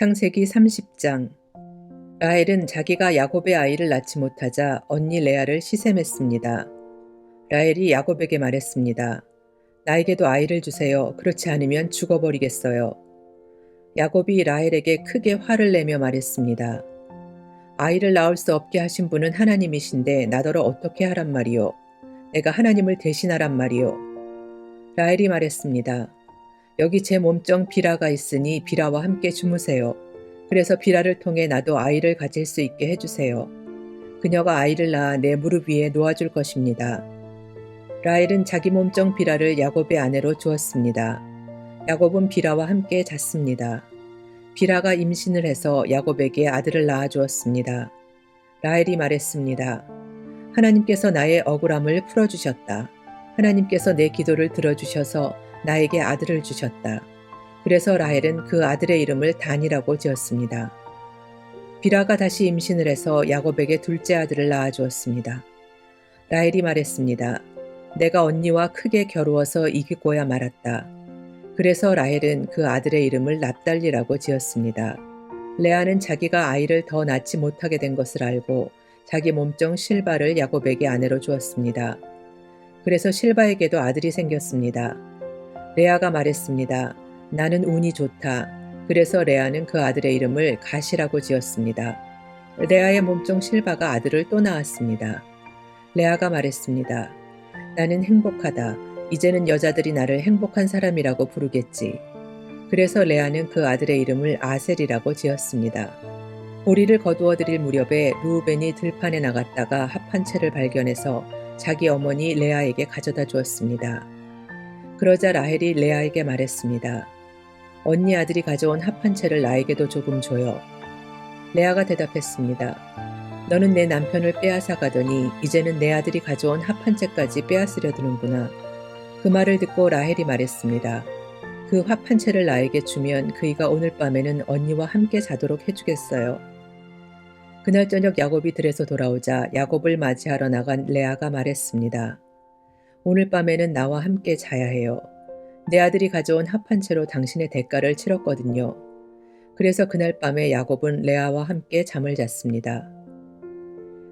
창세기 30장. 라헬은 자기가 야곱의 아이를 낳지 못하자 언니 레아를 시샘했습니다. 라헬이 야곱에게 말했습니다. 나에게도 아이를 주세요. 그렇지 않으면 죽어버리겠어요. 야곱이 라헬에게 크게 화를 내며 말했습니다. 아이를 낳을 수 없게 하신 분은 하나님이신데 나더러 어떻게 하란 말이요. 내가 하나님을 대신하란 말이요. 라헬이 말했습니다. 여기 제 몸종 비라가 있으니 비라와 함께 주무세요. 그래서 비라를 통해 나도 아이를 가질 수 있게 해주세요. 그녀가 아이를 낳아 내 무릎 위에 놓아줄 것입니다. 라헬은 자기 몸종 비라를 야곱의 아내로 주었습니다. 야곱은 비라와 함께 잤습니다. 비라가 임신을 해서 야곱에게 아들을 낳아 주었습니다. 라헬이 말했습니다. 하나님께서 나의 억울함을 풀어주셨다. 하나님께서 내 기도를 들어주셔서 나에게 아들을 주셨다. 그래서 라헬은 그 아들의 이름을 단이라고 지었습니다. 비라가 다시 임신을 해서 야곱에게 둘째 아들을 낳아 주었습니다. 라헬이 말했습니다. 내가 언니와 크게 겨루어서 이기고야 말았다. 그래서 라헬은 그 아들의 이름을 납달리라고 지었습니다. 레아는 자기가 아이를 더 낳지 못하게 된 것을 알고 자기 몸종 실바를 야곱에게 아내로 주었습니다. 그래서 실바에게도 아들이 생겼습니다. 레아가 말했습니다. 나는 운이 좋다. 그래서 레아는 그 아들의 이름을 갓이라고 지었습니다. 레아의 몸종 실바가 아들을 또 낳았습니다. 레아가 말했습니다. 나는 행복하다. 이제는 여자들이 나를 행복한 사람이라고 부르겠지. 그래서 레아는 그 아들의 이름을 아셀이라고 지었습니다. 보리를 거두어 드릴 무렵에 르우벤이 들판에 나갔다가 합 한 채를 발견해서 자기 어머니 레아에게 가져다 주었습니다. 그러자 라헬이 레아에게 말했습니다. 언니 아들이 가져온 합 한 채를 나에게도 조금 줘요. 레아가 대답했습니다. 너는 내 남편을 빼앗아 가더니 이제는 내 아들이 가져온 합 한 채까지 빼앗으려 드는구나. 그 말을 듣고 라헬이 말했습니다. 그 합 한 채를 나에게 주면 그이가 오늘 밤에는 언니와 함께 자도록 해주겠어요. 그날 저녁 야곱이 들에서 돌아오자 야곱을 맞이하러 나간 레아가 말했습니다. 오늘 밤에는 나와 함께 자야 해요. 내 아들이 가져온 합 한 채로 당신의 대가를 치렀거든요. 그래서 그날 밤에 야곱은 레아와 함께 잠을 잤습니다.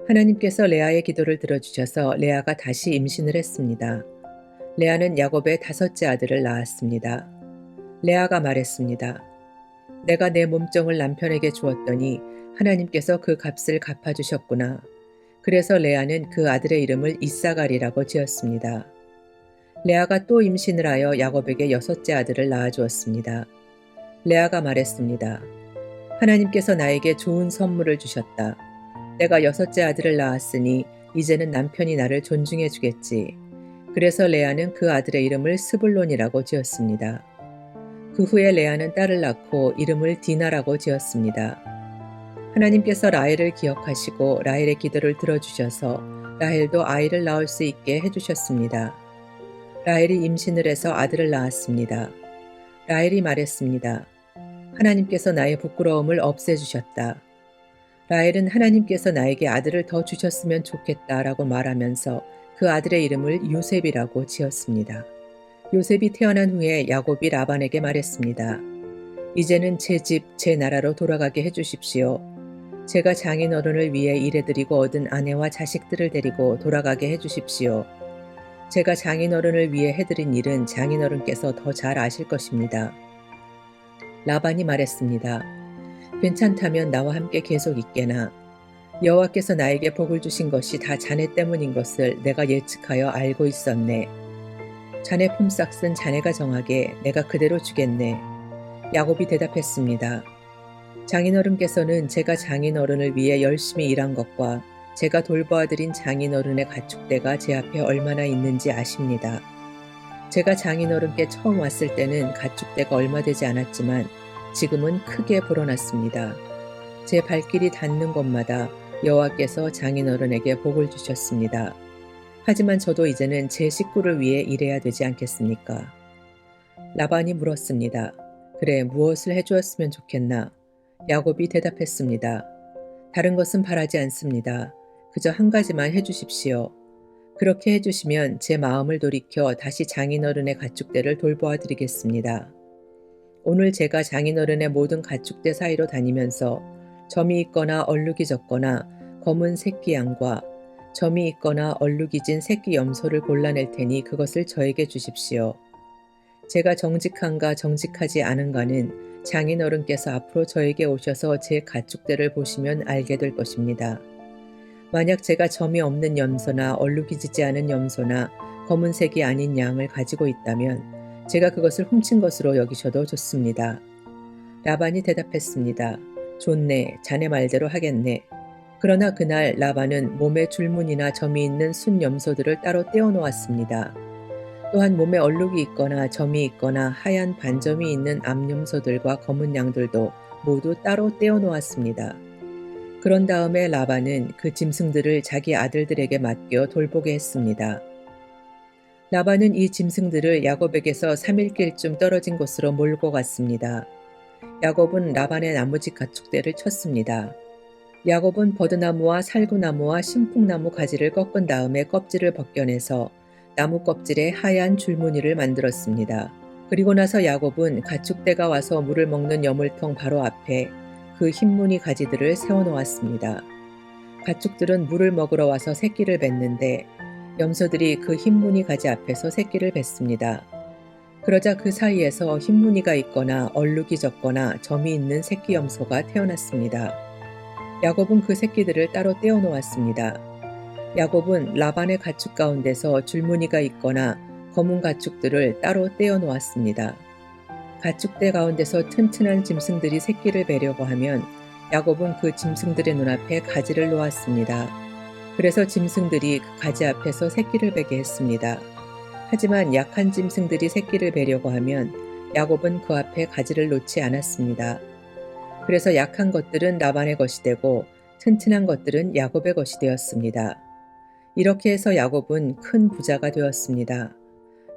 하나님께서 레아의 기도를 들어주셔서 레아가 다시 임신을 했습니다. 레아는 야곱의 다섯째 아들을 낳았습니다. 레아가 말했습니다. 내가 내 몸종을 남편에게 주었더니 하나님께서 그 값을 갚아주셨구나. 그래서 레아는 그 아들의 이름을 이사갈이라고 지었습니다. 레아가 또 임신을 하여 야곱에게 여섯째 아들을 낳아주었습니다. 레아가 말했습니다. 하나님께서 나에게 좋은 선물을 주셨다. 내가 여섯째 아들을 낳았으니 이제는 남편이 나를 존중해 주겠지. 그래서 레아는 그 아들의 이름을 스불론이라고 지었습니다. 그 후에 레아는 딸을 낳고 이름을 디나라고 지었습니다. 하나님께서 라헬을 기억하시고 라헬의 기도를 들어주셔서 라헬도 아이를 낳을 수 있게 해주셨습니다. 라헬이 임신을 해서 아들을 낳았습니다. 라헬이 말했습니다. 하나님께서 나의 부끄러움을 없애주셨다. 라헬은 하나님께서 나에게 아들을 더 주셨으면 좋겠다라고 말하면서 그 아들의 이름을 요셉이라고 지었습니다. 요셉이 태어난 후에 야곱이 라반에게 말했습니다. 이제는 제 집, 제 나라로 돌아가게 해주십시오. 제가 장인어른을 위해 일해드리고 얻은 아내와 자식들을 데리고 돌아가게 해주십시오. 제가 장인어른을 위해 해드린 일은 장인어른께서 더 잘 아실 것입니다. 라반이 말했습니다. 괜찮다면 나와 함께 계속 있게나. 여호와께서 나에게 복을 주신 것이 다 자네 때문인 것을 내가 예측하여 알고 있었네. 자네 품삯은 자네가 정하게 내가 그대로 주겠네. 야곱이 대답했습니다. 장인어른께서는 제가 장인어른을 위해 열심히 일한 것과 제가 돌보아드린 장인어른의 가축대가 제 앞에 얼마나 있는지 아십니다. 제가 장인어른께 처음 왔을 때는 가축대가 얼마 되지 않았지만 지금은 크게 불어났습니다. 제 발길이 닿는 곳마다 여호와께서 장인어른에게 복을 주셨습니다. 하지만 저도 이제는 제 식구를 위해 일해야 되지 않겠습니까? 라반이 물었습니다. 그래, 무엇을 해주었으면 좋겠나? 야곱이 대답했습니다. 다른 것은 바라지 않습니다. 그저 한 가지만 해주십시오. 그렇게 해주시면 제 마음을 돌이켜 다시 장인어른의 가축대를 돌보아 드리겠습니다. 오늘 제가 장인어른의 모든 가축대 사이로 다니면서 점이 있거나 얼룩이 졌거나 검은 새끼 양과 점이 있거나 얼룩이 진 새끼 염소를 골라낼 테니 그것을 저에게 주십시오. 제가 정직한가 정직하지 않은가는 장인어른께서 앞으로 저에게 오셔서 제 가축대를 보시면 알게 될 것입니다. 만약 제가 점이 없는 염소나 얼룩이 지지 않은 염소나 검은색이 아닌 양을 가지고 있다면 제가 그것을 훔친 것으로 여기셔도 좋습니다. 라반이 대답했습니다. 좋네, 자네 말대로 하겠네. 그러나 그날 라반은 몸에 줄무늬나 점이 있는 순 염소들을 따로 떼어 놓았습니다. 또한 몸에 얼룩이 있거나 점이 있거나 하얀 반점이 있는 암염소들과 검은 양들도 모두 따로 떼어 놓았습니다. 그런 다음에 라반은 그 짐승들을 자기 아들들에게 맡겨 돌보게 했습니다. 라반은 이 짐승들을 야곱에게서 3일길쯤 떨어진 곳으로 몰고 갔습니다. 야곱은 라반의 나무집 가축대를 쳤습니다. 야곱은 버드나무와 살구나무와 신풍나무 가지를 꺾은 다음에 껍질을 벗겨내서 나무 껍질에 하얀 줄무늬를 만들었습니다. 그리고 나서 야곱은 가축대가 와서 물을 먹는 여물통 바로 앞에 그 흰무늬 가지들을 세워놓았습니다. 가축들은 물을 먹으러 와서 새끼를 뱉는데 염소들이 그 흰무늬 가지 앞에서 새끼를 뱉습니다. 그러자 그 사이에서 흰무늬가 있거나 얼룩이 졌거나 점이 있는 새끼 염소가 태어났습니다. 야곱은 그 새끼들을 따로 떼어 놓았습니다. 야곱은 라반의 가축 가운데서 줄무늬가 있거나 검은 가축들을 따로 떼어 놓았습니다. 가축대 가운데서 튼튼한 짐승들이 새끼를 베려고 하면 야곱은 그 짐승들의 눈앞에 가지를 놓았습니다. 그래서 짐승들이 그 가지 앞에서 새끼를 베게 했습니다. 하지만 약한 짐승들이 새끼를 베려고 하면 야곱은 그 앞에 가지를 놓지 않았습니다. 그래서 약한 것들은 라반의 것이 되고 튼튼한 것들은 야곱의 것이 되었습니다. 이렇게 해서 야곱은 큰 부자가 되었습니다.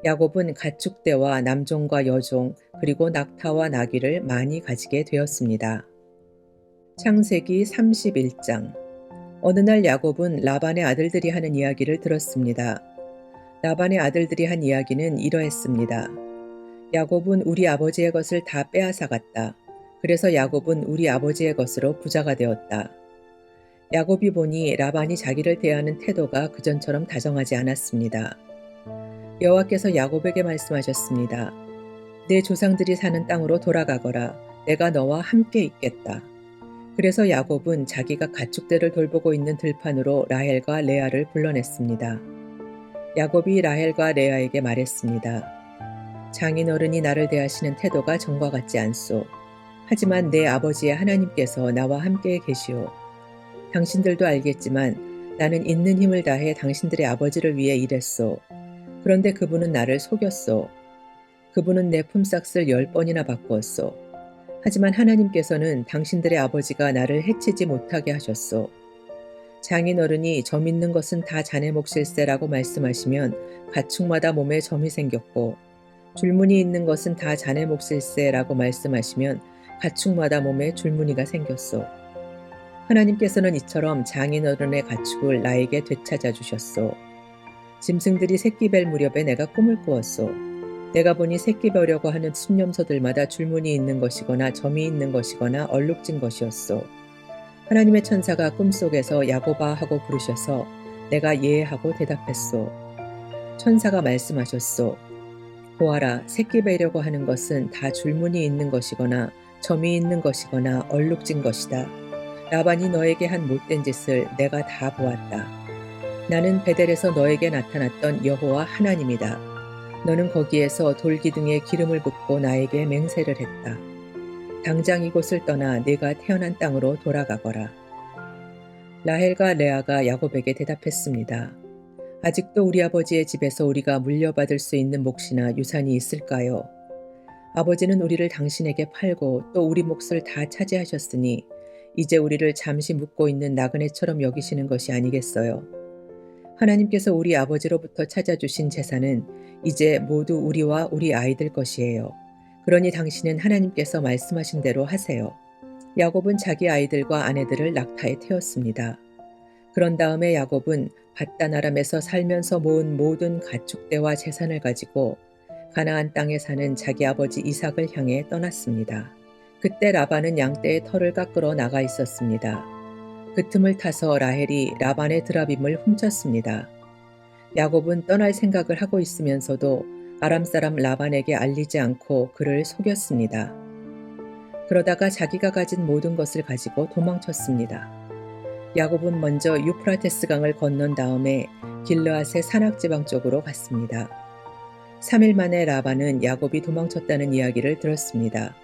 야곱은 가축대와 남종과 여종 그리고 낙타와 나귀를 많이 가지게 되었습니다. 창세기 31장. 어느 날 야곱은 라반의 아들들이 하는 이야기를 들었습니다. 라반의 아들들이 한 이야기는 이러했습니다. 야곱은 우리 아버지의 것을 다 빼앗아갔다. 그래서 야곱은 우리 아버지의 것으로 부자가 되었다. 야곱이 보니 라반이 자기를 대하는 태도가 그전처럼 다정하지 않았습니다. 여호와께서 야곱에게 말씀하셨습니다. 내 조상들이 사는 땅으로 돌아가거라. 내가 너와 함께 있겠다. 그래서 야곱은 자기가 가축대를 돌보고 있는 들판으로 라헬과 레아를 불러냈습니다. 야곱이 라헬과 레아에게 말했습니다. 장인어른이 나를 대하시는 태도가 전과 같지 않소. 하지만 내 아버지의 하나님께서 나와 함께 계시오. 당신들도 알겠지만 나는 있는 힘을 다해 당신들의 아버지를 위해 일했소. 그런데 그분은 나를 속였소. 그분은 내 품삯을 10번이나 바꾸었소. 하지만 하나님께서는 당신들의 아버지가 나를 해치지 못하게 하셨소. 장인어른이 점 있는 것은 다 자네 몫일세라고 말씀하시면 가축마다 몸에 점이 생겼고 줄무늬 있는 것은 다 자네 몫일세라고 말씀하시면 가축마다 몸에 줄무늬가 생겼소. 하나님께서는 이처럼 장인어른의 가축을 나에게 되찾아 주셨소. 짐승들이 새끼 뵐 무렵에 내가 꿈을 꾸었소. 내가 보니 새끼 벼려고 하는 순염소들마다 줄무늬 있는 것이거나 점이 있는 것이거나 얼룩진 것이었소. 하나님의 천사가 꿈속에서 야곱아 하고 부르셔서 내가 예 하고 대답했소. 천사가 말씀하셨소. 보아라, 새끼 뵈려고 하는 것은 다 줄무늬 있는 것이거나 점이 있는 것이거나 얼룩진 것이다. 라반이 너에게 한 못된 짓을 내가 다 보았다. 나는 베델에서 너에게 나타났던 여호와 하나님이다. 너는 거기에서 돌기둥에 기름을 붓고 나에게 맹세를 했다. 당장 이곳을 떠나 네가 태어난 땅으로 돌아가거라. 라헬과 레아가 야곱에게 대답했습니다. 아직도 우리 아버지의 집에서 우리가 물려받을 수 있는 몫이나 유산이 있을까요? 아버지는 우리를 당신에게 팔고 또 우리 몫을 다 차지하셨으니 이제 우리를 잠시 묵고 있는 나그네처럼 여기시는 것이 아니겠어요? 하나님께서 우리 아버지로부터 찾아주신 재산은 이제 모두 우리와 우리 아이들 것이에요. 그러니 당신은 하나님께서 말씀하신 대로 하세요. 야곱은 자기 아이들과 아내들을 낙타에 태웠습니다. 그런 다음에 야곱은 밧단 아람에서 살면서 모은 모든 가축대와 재산을 가지고 가나안 땅에 사는 자기 아버지 이삭을 향해 떠났습니다. 그때 라반은 양떼의 털을 깎으러 나가 있었습니다. 그 틈을 타서 라헬이 라반의 드라빔을 훔쳤습니다. 야곱은 떠날 생각을 하고 있으면서도 아람 사람 라반에게 알리지 않고 그를 속였습니다. 그러다가 자기가 가진 모든 것을 가지고 도망쳤습니다. 야곱은 먼저 유프라테스 강을 건넌 다음에 길르앗의 산악지방 쪽으로 갔습니다. 3일 만에 라반은 야곱이 도망쳤다는 이야기를 들었습니다.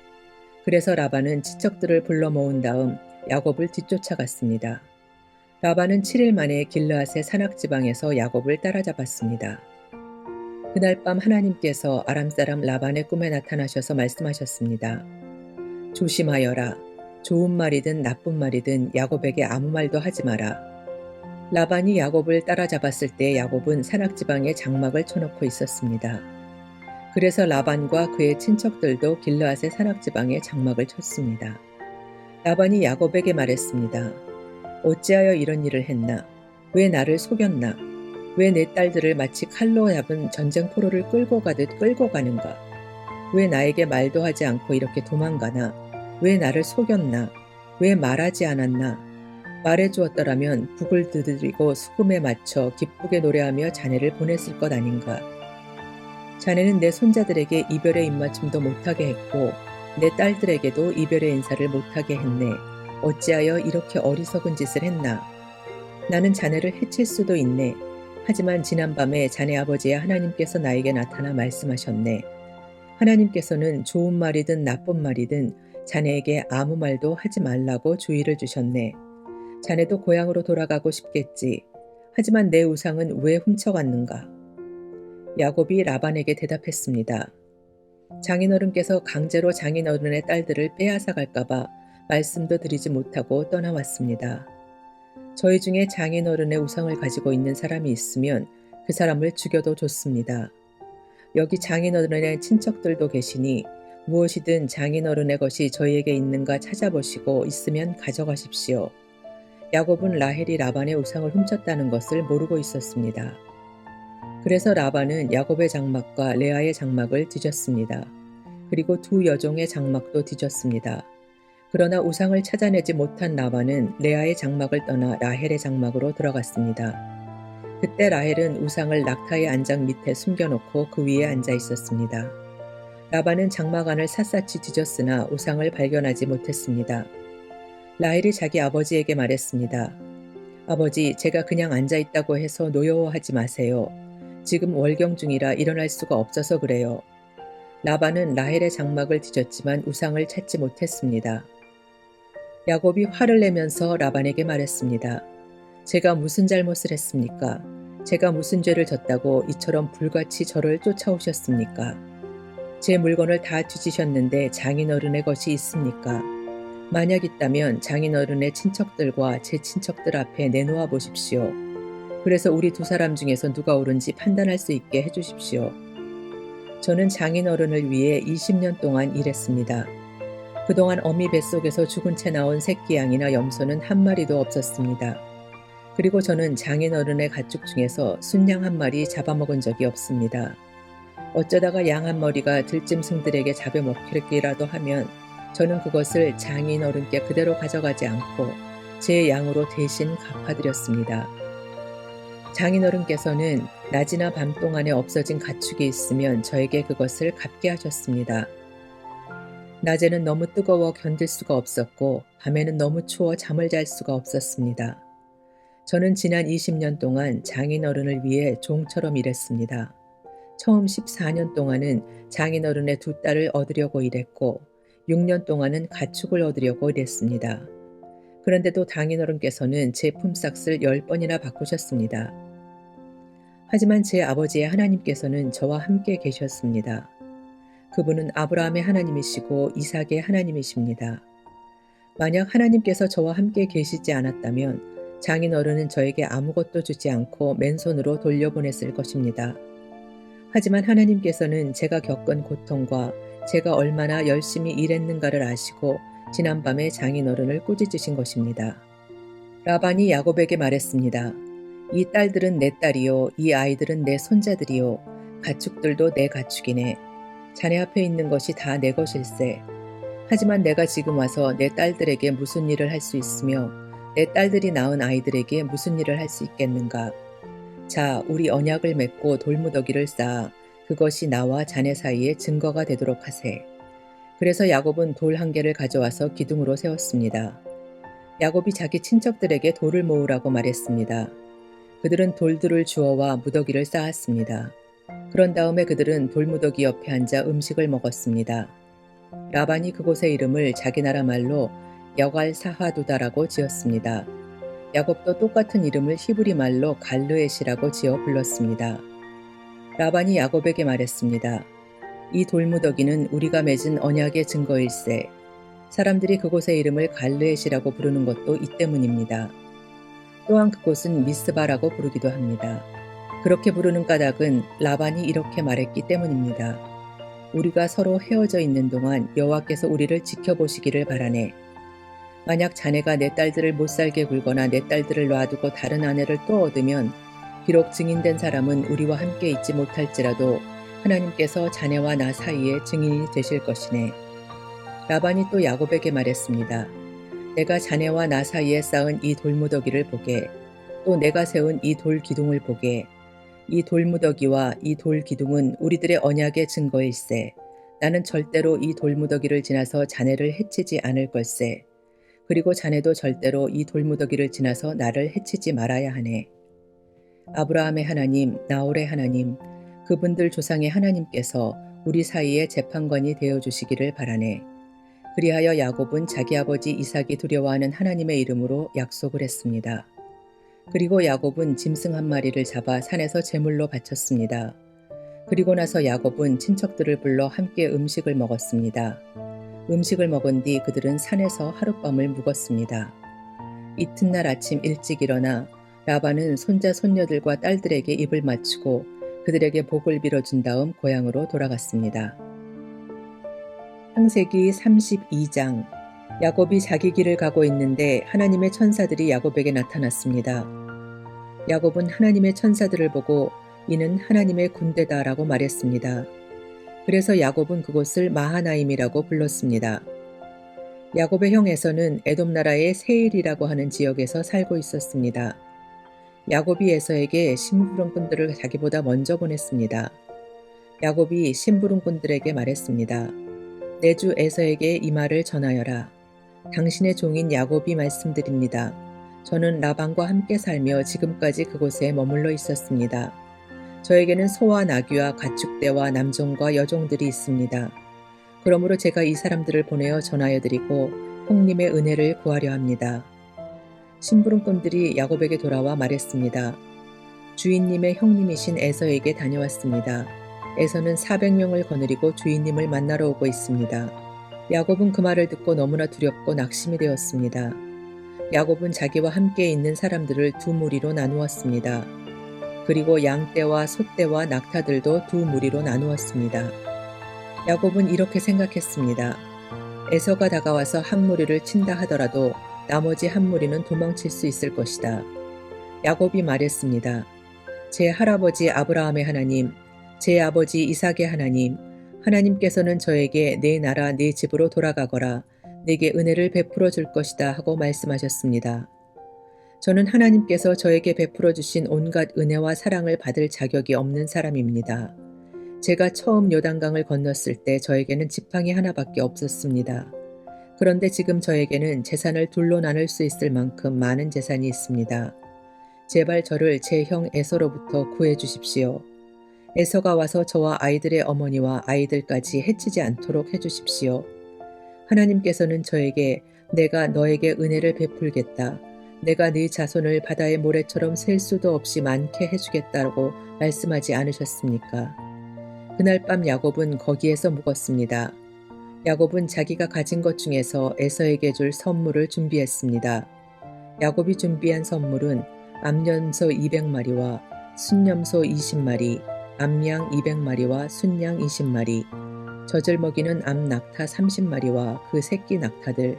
그래서 라반은 친척들을 불러 모은 다음 야곱을 뒤쫓아갔습니다. 라반은 7일 만에 길르앗의 산악지방에서 야곱을 따라잡았습니다. 그날 밤 하나님께서 아람 사람 라반의 꿈에 나타나셔서 말씀하셨습니다. 조심하여라. 좋은 말이든 나쁜 말이든 야곱에게 아무 말도 하지 마라. 라반이 야곱을 따라잡았을 때 야곱은 산악지방에 장막을 쳐놓고 있었습니다. 그래서 라반과 그의 친척들도 길르앗의 산악지방에 장막을 쳤습니다. 라반이 야곱에게 말했습니다. 어찌하여 이런 일을 했나? 왜 나를 속였나? 왜 내 딸들을 마치 칼로 잡은 전쟁포로를 끌고 가듯 끌고 가는가? 왜 나에게 말도 하지 않고 이렇게 도망가나? 왜 나를 속였나? 왜 말하지 않았나? 말해주었더라면 북을 두드리고 수금에 맞춰 기쁘게 노래하며 자네를 보냈을 것 아닌가? 자네는 내 손자들에게 이별의 입맞춤도 못하게 했고 내 딸들에게도 이별의 인사를 못하게 했네. 어찌하여 이렇게 어리석은 짓을 했나? 나는 자네를 해칠 수도 있네. 하지만 지난밤에 자네 아버지의 하나님께서 나에게 나타나 말씀하셨네. 하나님께서는 좋은 말이든 나쁜 말이든 자네에게 아무 말도 하지 말라고 주의를 주셨네. 자네도 고향으로 돌아가고 싶겠지. 하지만 내 우상은 왜 훔쳐갔는가? 야곱이 라반에게 대답했습니다. 장인어른께서 강제로 장인어른의 딸들을 빼앗아 갈까봐 말씀도 드리지 못하고 떠나왔습니다. 저희 중에 장인어른의 우상을 가지고 있는 사람이 있으면 그 사람을 죽여도 좋습니다. 여기 장인어른의 친척들도 계시니 무엇이든 장인어른의 것이 저희에게 있는가 찾아보시고 있으면 가져가십시오. 야곱은 라헬이 라반의 우상을 훔쳤다는 것을 모르고 있었습니다. 그래서 라반은 야곱의 장막과 레아의 장막을 뒤졌습니다. 그리고 두 여종의 장막도 뒤졌습니다. 그러나 우상을 찾아내지 못한 라반은 레아의 장막을 떠나 라헬의 장막으로 들어갔습니다. 그때 라헬은 우상을 낙타의 안장 밑에 숨겨놓고 그 위에 앉아 있었습니다. 라반은 장막 안을 샅샅이 뒤졌으나 우상을 발견하지 못했습니다. 라헬이 자기 아버지에게 말했습니다. 아버지, 제가 그냥 앉아있다고 해서 노여워하지 마세요. 지금 월경 중이라 일어날 수가 없어서 그래요. 라반은 라헬의 장막을 뒤졌지만 우상을 찾지 못했습니다. 야곱이 화를 내면서 라반에게 말했습니다. 제가 무슨 잘못을 했습니까? 제가 무슨 죄를 졌다고 이처럼 불같이 저를 쫓아오셨습니까? 제 물건을 다 뒤지셨는데 장인어른의 것이 있습니까? 만약 있다면 장인어른의 친척들과 제 친척들 앞에 내놓아 보십시오. 그래서 우리 두 사람 중에서 누가 옳은지 판단할 수 있게 해주십시오. 저는 장인어른을 위해 20년 동안 일했습니다. 그동안 어미 뱃속에서 죽은 채 나온 새끼 양이나 염소는 한 마리도 없었습니다. 그리고 저는 장인어른의 가축 중에서 순양 한 마리 잡아먹은 적이 없습니다. 어쩌다가 양 한 머리가 들짐승들에게 잡아먹히기라도 하면 저는 그것을 장인어른께 그대로 가져가지 않고 제 양으로 대신 갚아드렸습니다. 장인어른께서는 낮이나 밤 동안에 없어진 가축이 있으면 저에게 그것을 갚게 하셨습니다. 낮에는 너무 뜨거워 견딜 수가 없었고 밤에는 너무 추워 잠을 잘 수가 없었습니다. 저는 지난 20년 동안 장인어른을 위해 종처럼 일했습니다. 처음 14년 동안은 장인어른의 두 딸을 얻으려고 일했고 6년 동안은 가축을 얻으려고 일했습니다. 그런데도 장인어른께서는 제 품삯을 10번이나 바꾸셨습니다. 하지만 제 아버지의 하나님께서는 저와 함께 계셨습니다. 그분은 아브라함의 하나님이시고 이삭의 하나님이십니다. 만약 하나님께서 저와 함께 계시지 않았다면 장인어른은 저에게 아무것도 주지 않고 맨손으로 돌려보냈을 것입니다. 하지만 하나님께서는 제가 겪은 고통과 제가 얼마나 열심히 일했는가를 아시고 지난밤에 장인어른을 꾸짖으신 것입니다. 라반이 야곱에게 말했습니다. 이 딸들은 내 딸이요, 이 아이들은 내 손자들이요. 가축들도 내 가축이네. 자네 앞에 있는 것이 다 내 것일세. 하지만 내가 지금 와서 내 딸들에게 무슨 일을 할 수 있으며 내 딸들이 낳은 아이들에게 무슨 일을 할 수 있겠는가. 자, 우리 언약을 맺고 돌무더기를 쌓아 그것이 나와 자네 사이에 증거가 되도록 하세. 그래서 야곱은 돌 한 개를 가져와서 기둥으로 세웠습니다. 야곱이 자기 친척들에게 돌을 모으라고 말했습니다. 그들은 돌들을 주워와 무더기를 쌓았습니다. 그런 다음에 그들은 돌무더기 옆에 앉아 음식을 먹었습니다. 라반이 그곳의 이름을 자기 나라 말로 여갈사하두다라고 지었습니다. 야곱도 똑같은 이름을 히브리 말로 갈르엣이라고 지어 불렀습니다. 라반이 야곱에게 말했습니다. 이 돌무더기는 우리가 맺은 언약의 증거일세. 사람들이 그곳의 이름을 갈르엣이라고 부르는 것도 이 때문입니다. 또한 그곳은 미스바라고 부르기도 합니다. 그렇게 부르는 까닭은 라반이 이렇게 말했기 때문입니다. 우리가 서로 헤어져 있는 동안 여호와께서 우리를 지켜보시기를 바라네. 만약 자네가 내 딸들을 못살게 굴거나 내 딸들을 놔두고 다른 아내를 또 얻으면 비록 증인된 사람은 우리와 함께 있지 못할지라도 하나님께서 자네와 나 사이에 증인이 되실 것이네. 라반이 또 야곱에게 말했습니다. 내가 자네와 나 사이에 쌓은 이 돌무더기를 보게, 또 내가 세운 이 돌 기둥을 보게. 이 돌무더기와 이 돌 기둥은 우리들의 언약의 증거일세. 나는 절대로 이 돌무더기를 지나서 자네를 해치지 않을 걸세. 그리고 자네도 절대로 이 돌무더기를 지나서 나를 해치지 말아야 하네. 아브라함의 하나님, 나홀의 하나님, 그분들 조상의 하나님께서 우리 사이에 재판관이 되어주시기를 바라네. 그리하여 야곱은 자기 아버지 이삭이 두려워하는 하나님의 이름으로 약속을 했습니다. 그리고 야곱은 짐승 한 마리를 잡아 산에서 제물로 바쳤습니다. 그리고 나서 야곱은 친척들을 불러 함께 음식을 먹었습니다. 음식을 먹은 뒤 그들은 산에서 하룻밤을 묵었습니다. 이튿날 아침 일찍 일어나 라반은 손자 손녀들과 딸들에게 입을 맞추고 그들에게 복을 빌어준 다음 고향으로 돌아갔습니다. 창세기 32장. 야곱이 자기 길을 가고 있는데 하나님의 천사들이 야곱에게 나타났습니다. 야곱은 하나님의 천사들을 보고 이는 하나님의 군대다라고 말했습니다. 그래서 야곱은 그곳을 마하나임이라고 불렀습니다. 야곱의 형 에서는 에돔 나라의 세일이라고 하는 지역에서 살고 있었습니다. 야곱이 에서에게 심부름꾼들을 자기보다 먼저 보냈습니다. 야곱이 심부름꾼들에게 말했습니다. 내 주 에서에게 이 말을 전하여라. 당신의 종인 야곱이 말씀드립니다. 저는 라반과 함께 살며 지금까지 그곳에 머물러 있었습니다. 저에게는 소와 나귀와 가축대와 남종과 여종들이 있습니다. 그러므로 제가 이 사람들을 보내어 전하여드리고 형님의 은혜를 구하려 합니다. 심부름꾼들이 야곱에게 돌아와 말했습니다. 주인님의 형님이신 에서에게 다녀왔습니다. 에서는 400명을 거느리고 주인님을 만나러 오고 있습니다. 야곱은 그 말을 듣고 너무나 두렵고 낙심이 되었습니다. 야곱은 자기와 함께 있는 사람들을 두 무리로 나누었습니다. 그리고 양떼와 소떼와 낙타들도 두 무리로 나누었습니다. 야곱은 이렇게 생각했습니다. 에서가 다가와서 한 무리를 친다 하더라도 나머지 한 무리는 도망칠 수 있을 것이다. 야곱이 말했습니다. 제 할아버지 아브라함의 하나님, 제 아버지 이삭의 하나님, 하나님께서는 저에게 내 나라 내 집으로 돌아가거라 내게 은혜를 베풀어 줄 것이다 하고 말씀하셨습니다. 저는 하나님께서 저에게 베풀어 주신 온갖 은혜와 사랑을 받을 자격이 없는 사람입니다. 제가 처음 요단강을 건넜을 때 저에게는 지팡이 하나밖에 없었습니다. 그런데 지금 저에게는 재산을 둘로 나눌 수 있을 만큼 많은 재산이 있습니다. 제발 저를 제 형 에서로부터 구해 주십시오. 에서가 와서 저와 아이들의 어머니와 아이들까지 해치지 않도록 해주십시오. 하나님께서는 저에게 내가 너에게 은혜를 베풀겠다. 내가 네 자손을 바다의 모래처럼 셀 수도 없이 많게 해주겠다고 말씀하지 않으셨습니까? 그날 밤 야곱은 거기에서 묵었습니다. 야곱은 자기가 가진 것 중에서 에서에게 줄 선물을 준비했습니다. 야곱이 준비한 선물은 암염소 200마리와 순염소 20마리, 암양 200마리와 순양 20마리, 젖을 먹이는 암낙타 30마리와 그 새끼 낙타들,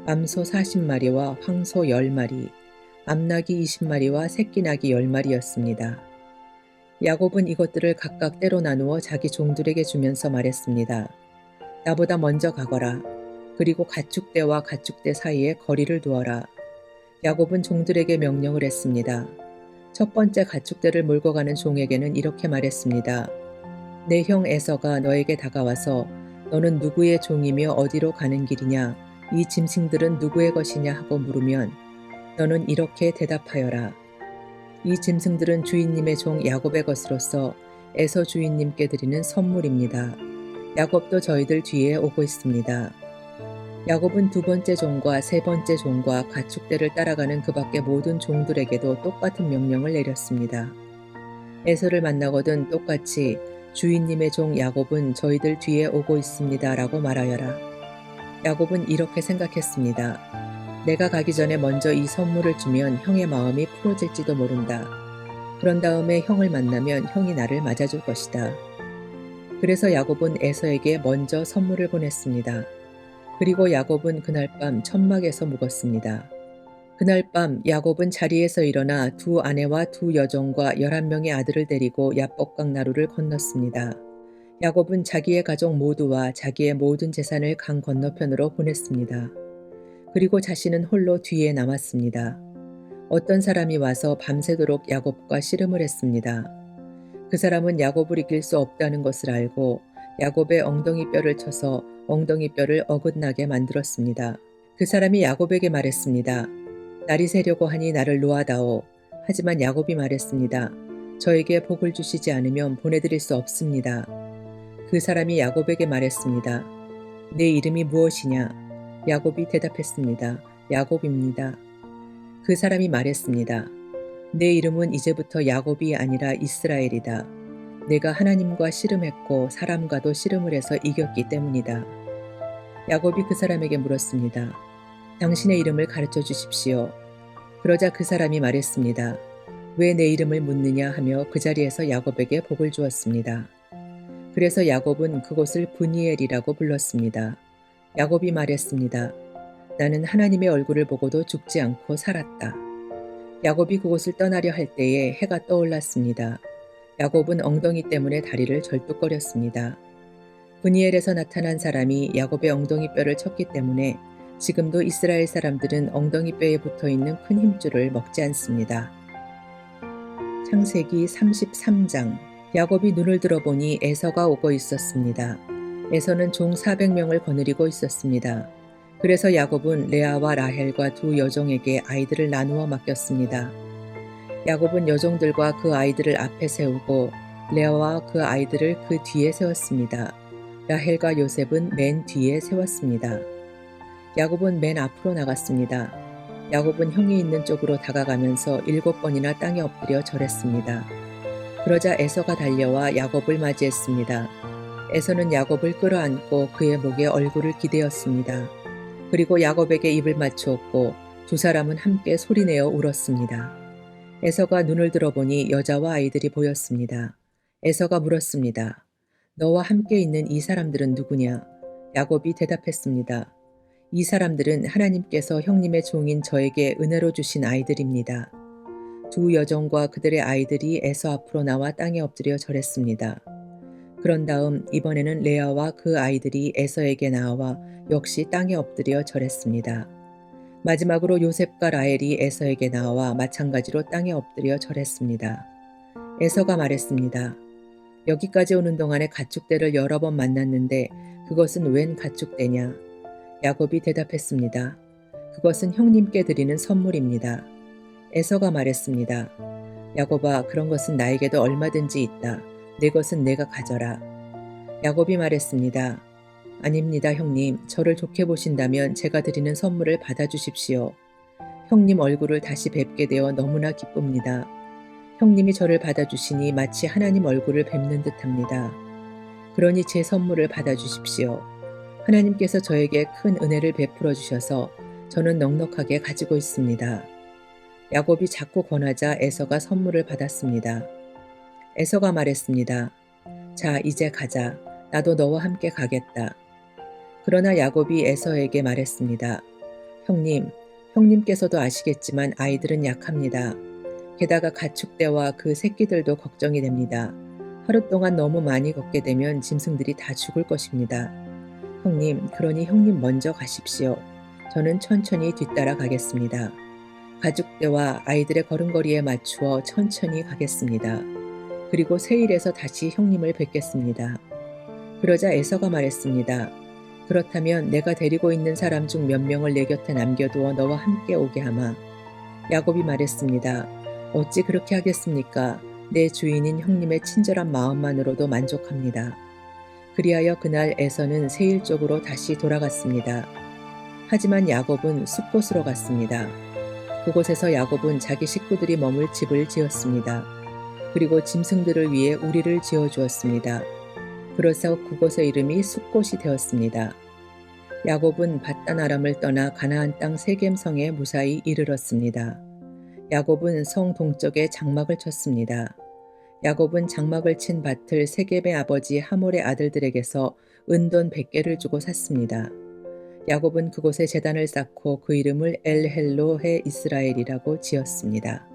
암소 40마리와 황소 10마리, 암나귀 20마리와 새끼 나귀 10마리였습니다. 야곱은 이것들을 각각 때로 나누어 자기 종들에게 주면서 말했습니다. 나보다 먼저 가거라. 그리고 가축대와 가축대 사이에 거리를 두어라. 야곱은 종들에게 명령을 했습니다. 첫 번째 가축대를 몰고 가는 종에게는 이렇게 말했습니다. 내 형 에서가 너에게 다가와서 너는 누구의 종이며 어디로 가는 길이냐? 이 짐승들은 누구의 것이냐 하고 물으면 너는 이렇게 대답하여라. 이 짐승들은 주인님의 종 야곱의 것으로서 에서 주인님께 드리는 선물입니다. 야곱도 저희들 뒤에 오고 있습니다. 야곱은 두 번째 종과 세 번째 종과 가축대를 따라가는 그 밖의 모든 종들에게도 똑같은 명령을 내렸습니다. 에서를 만나거든 똑같이 주인님의 종 야곱은 저희들 뒤에 오고 있습니다 라고 말하여라. 야곱은 이렇게 생각했습니다. 내가 가기 전에 먼저 이 선물을 주면 형의 마음이 풀어질지도 모른다. 그런 다음에 형을 만나면 형이 나를 맞아줄 것이다. 그래서 야곱은 에서에게 먼저 선물을 보냈습니다. 그리고 야곱은 그날 밤 천막에서 묵었습니다. 그날 밤 야곱은 자리에서 일어나 두 아내와 두 여종과 11명의 아들을 데리고 야복강 나루를 건넜습니다. 야곱은 자기의 가족 모두와 자기의 모든 재산을 강 건너편으로 보냈습니다. 그리고 자신은 홀로 뒤에 남았습니다. 어떤 사람이 와서 밤새도록 야곱과 씨름을 했습니다. 그 사람은 야곱을 이길 수 없다는 것을 알고 야곱의 엉덩이 뼈를 쳐서 엉덩이 뼈를 어긋나게 만들었습니다. 그 사람이 야곱에게 말했습니다. 날이 새려고 하니 나를 놓아다오. 하지만 야곱이 말했습니다. 저에게 복을 주시지 않으면 보내드릴 수 없습니다. 그 사람이 야곱에게 말했습니다. 내 이름이 무엇이냐? 야곱이 대답했습니다. 야곱입니다. 그 사람이 말했습니다. 내 이름은 이제부터 야곱이 아니라 이스라엘이다. 내가 하나님과 씨름했고 사람과도 씨름을 해서 이겼기 때문이다. 야곱이 그 사람에게 물었습니다. 당신의 이름을 가르쳐 주십시오. 그러자 그 사람이 말했습니다. 왜 내 이름을 묻느냐 하며 그 자리에서 야곱에게 복을 주었습니다. 그래서 야곱은 그곳을 브니엘이라고 불렀습니다. 야곱이 말했습니다. 나는 하나님의 얼굴을 보고도 죽지 않고 살았다. 야곱이 그곳을 떠나려 할 때에 해가 떠올랐습니다. 야곱은 엉덩이 때문에 다리를 절뚝거렸습니다. 브니엘에서 나타난 사람이 야곱의 엉덩이 뼈를 쳤기 때문에 지금도 이스라엘 사람들은 엉덩이 뼈에 붙어있는 큰 힘줄을 먹지 않습니다. 창세기 33장. 야곱이 눈을 들어보니 에서가 오고 있었습니다. 에서는 종 400명을 거느리고 있었습니다. 그래서 야곱은 레아와 라헬과 두 여종에게 아이들을 나누어 맡겼습니다. 야곱은 여종들과 그 아이들을 앞에 세우고 레아와 그 아이들을 그 뒤에 세웠습니다. 라헬과 요셉은 맨 뒤에 세웠습니다. 야곱은 맨 앞으로 나갔습니다. 야곱은 형이 있는 쪽으로 다가가면서 7번이나 땅에 엎드려 절했습니다. 그러자 에서가 달려와 야곱을 맞이했습니다. 에서는 야곱을 끌어안고 그의 목에 얼굴을 기대었습니다. 그리고 야곱에게 입을 맞추었고 두 사람은 함께 소리내어 울었습니다. 에서가 눈을 들어보니 여자와 아이들이 보였습니다. 에서가 물었습니다. 너와 함께 있는 이 사람들은 누구냐? 야곱이 대답했습니다. 이 사람들은 하나님께서 형님의 종인 저에게 은혜로 주신 아이들입니다. 두 여종과 그들의 아이들이 에서 앞으로 나와 땅에 엎드려 절했습니다. 그런 다음 이번에는 레아와 그 아이들이 에서에게 나와 역시 땅에 엎드려 절했습니다. 마지막으로 요셉과 라헬이 에서에게 나와 마찬가지로 땅에 엎드려 절했습니다. 에서가 말했습니다. 여기까지 오는 동안에 가축대를 여러 번 만났는데 그것은 웬 가축대냐? 야곱이 대답했습니다. 그것은 형님께 드리는 선물입니다. 에서가 말했습니다. 야곱아, 그런 것은 나에게도 얼마든지 있다. 내 것은 내가 가져라. 야곱이 말했습니다. 아닙니다, 형님. 저를 좋게 보신다면 제가 드리는 선물을 받아주십시오. 형님 얼굴을 다시 뵙게 되어 너무나 기쁩니다. 형님이 저를 받아주시니 마치 하나님 얼굴을 뵙는 듯합니다. 그러니 제 선물을 받아주십시오. 하나님께서 저에게 큰 은혜를 베풀어 주셔서 저는 넉넉하게 가지고 있습니다. 야곱이 자꾸 권하자 에서가 선물을 받았습니다. 에서가 말했습니다. 자, 이제 가자. 나도 너와 함께 가겠다. 그러나 야곱이 에서에게 말했습니다. 형님, 형님께서도 아시겠지만 아이들은 약합니다. 게다가 가축대와 그 새끼들도 걱정이 됩니다. 하루 동안 너무 많이 걷게 되면 짐승들이 다 죽을 것입니다. 형님, 그러니 형님 먼저 가십시오. 저는 천천히 뒤따라 가겠습니다. 가축대와 아이들의 걸음걸이에 맞추어 천천히 가겠습니다. 그리고 세일에서 다시 형님을 뵙겠습니다. 그러자 에서가 말했습니다. 그렇다면 내가 데리고 있는 사람 중 몇 명을 내 곁에 남겨두어 너와 함께 오게 하마. 야곱이 말했습니다. 어찌 그렇게 하겠습니까? 내 주인인 형님의 친절한 마음만으로도 만족합니다. 그리하여 그날 에서는 세일 쪽으로 다시 돌아갔습니다. 하지만 야곱은 숲곳으로 갔습니다. 그곳에서 야곱은 자기 식구들이 머물 집을 지었습니다. 그리고 짐승들을 위해 우리를 지어주었습니다. 그래서 그곳의 이름이 숲곳이 되었습니다. 야곱은 밧단 아람을 떠나 가나안 땅 세겜성에 무사히 이르렀습니다. 야곱은 성 동쪽에 장막을 쳤습니다. 야곱은 장막을 친 밭을 세겜의 아버지 하몰의 아들들에게서 은돈 100개를 주고 샀습니다. 야곱은 그곳에 제단을 쌓고 그 이름을 엘헬로헤 이스라엘이라고 지었습니다.